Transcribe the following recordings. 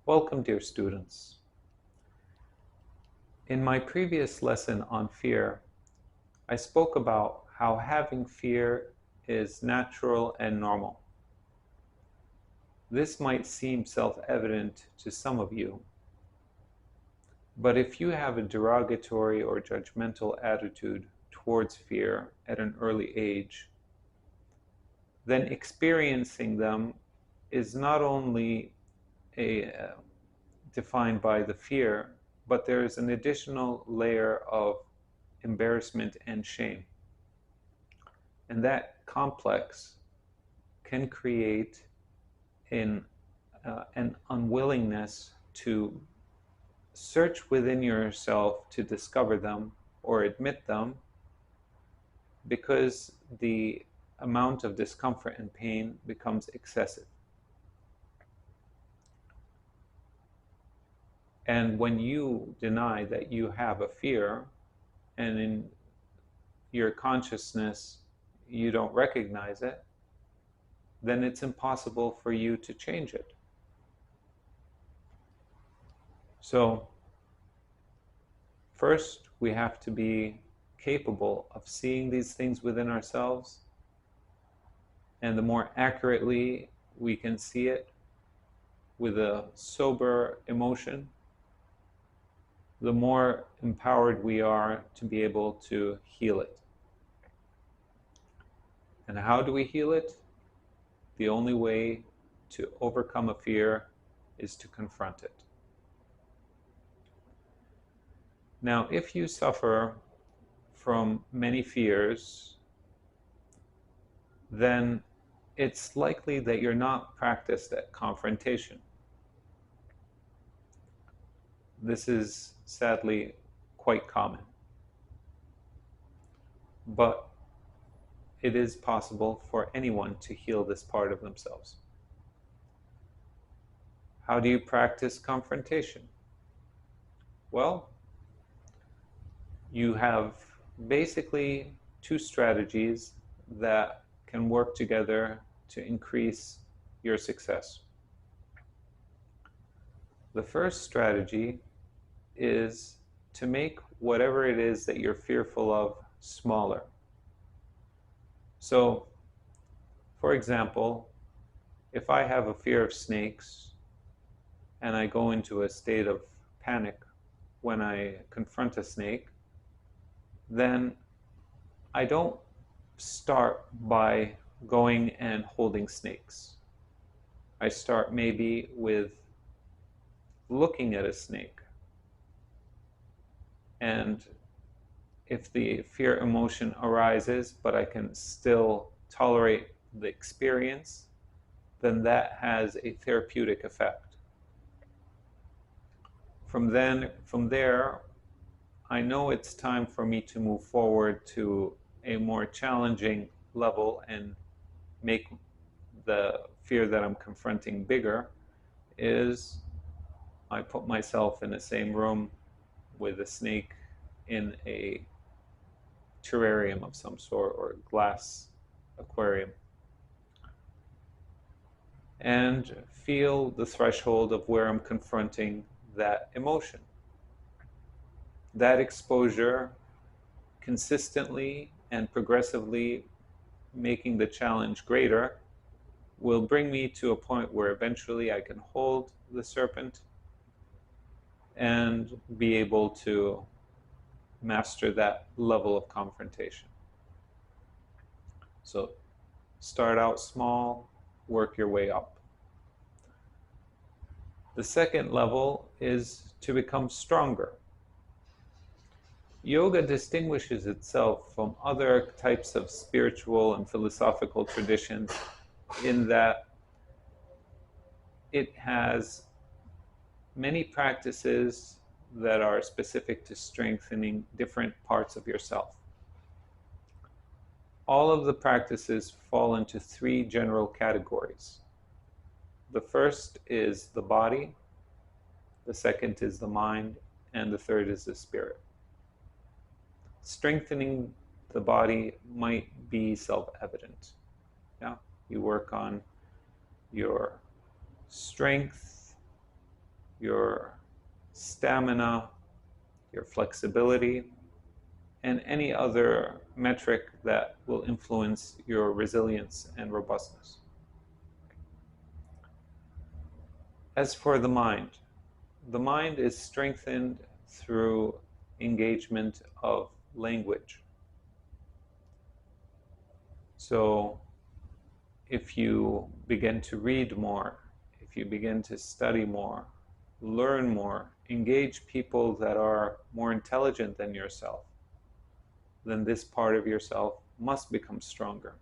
Welcome, dear students. In my previous lesson on fear, I spoke about how having fear is natural and normal. This might seem self-evident to some of you, but if you have a derogatory or judgmental attitude towards fear at an early age, then experiencing them is not only defined by the fear, but there is an additional layer of embarrassment and shame. And that complex can create an unwillingness to search within yourself to discover them or admit them, because the amount of discomfort and pain becomes excessive. And when you deny that you have a fear, and in your consciousness you don't recognize it, then it's impossible for you to change it. So first, we have to be capable of seeing these things within ourselves, and the more accurately we can see it with a sober emotion, the more empowered we are to be able to heal it. And how do we heal it? The only way to overcome a fear is to confront it. Now, if you suffer from many fears, then it's likely that you're not practiced at confrontation. This is sadly quite common. But it is possible for anyone to heal this part of themselves. How do you practice confrontation? Well, you have basically two strategies that can work together to increase your success. The first strategy is to make whatever it is that you're fearful of smaller. So, for example, if I have a fear of snakes and I go into a state of panic when I confront a snake, then I don't start by going and holding snakes. I start maybe with looking at a snake. And if the fear emotion arises, but I can still tolerate the experience, then that has a therapeutic effect. From there, I know it's time for me to move forward to a more challenging level and make the fear that I'm confronting bigger. Is I put myself in the same room with a snake in a terrarium of some sort, or a glass aquarium, and feel the threshold of where I'm confronting that emotion. That exposure, consistently and progressively making the challenge greater, will bring me to a point where eventually I can hold the serpent and be able to master that level of confrontation. So start out small, work your way up. The second level is to become stronger. Yoga distinguishes itself from other types of spiritual and philosophical traditions in that it has many practices that are specific to strengthening different parts of yourself. All of the practices fall into three general categories. The first is the body, the second is the mind, and the third is the spirit. Strengthening the body might be self-evident. Yeah? You work on your strength, your stamina, your flexibility, and any other metric that will influence your resilience and robustness. As for the mind is strengthened through engagement of language. So if you begin to read more, if you begin to study more, learn more, engage people that are more intelligent than yourself, then this part of yourself must become stronger.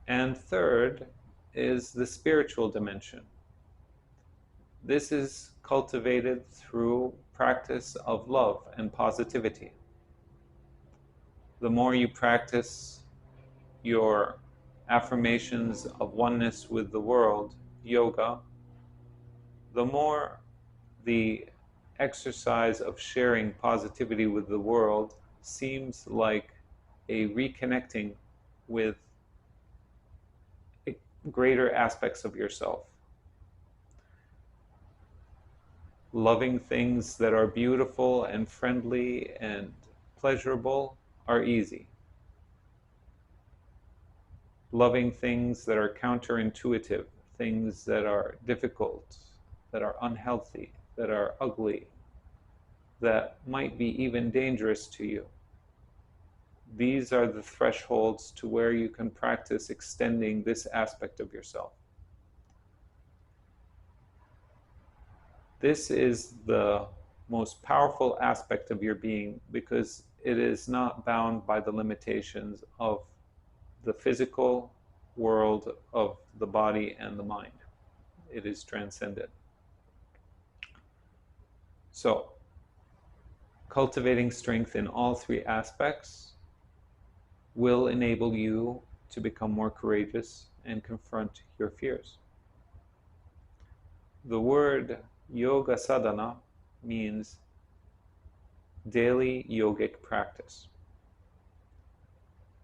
And third is the spiritual dimension. This is cultivated through practice of love and positivity. The more you practice your affirmations of oneness with the world, yoga, the more the exercise of sharing positivity with the world seems like a reconnecting with greater aspects of yourself. Loving things that are beautiful and friendly and pleasurable are easy. Loving things that are counterintuitive, things that are difficult, that are unhealthy, that are ugly, that might be even dangerous to you. These are the thresholds to where you can practice extending this aspect of yourself. This is the most powerful aspect of your being because it is not bound by the limitations of the physical world of the body and the mind. It is transcendent. So, cultivating strength in all three aspects will enable you to become more courageous and confront your fears. The word yoga sadhana means daily yogic practice.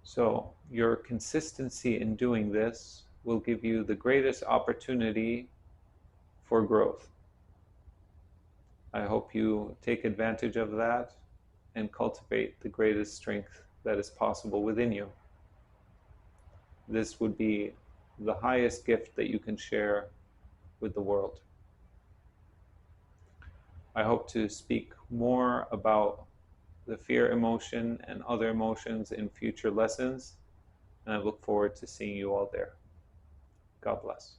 So your consistency in doing this will give you the greatest opportunity for growth. I hope you take advantage of that and cultivate the greatest strength that is possible within you. This would be the highest gift that you can share with the world. I hope to speak more about the fear emotion and other emotions in future lessons, and I look forward to seeing you all there. God bless.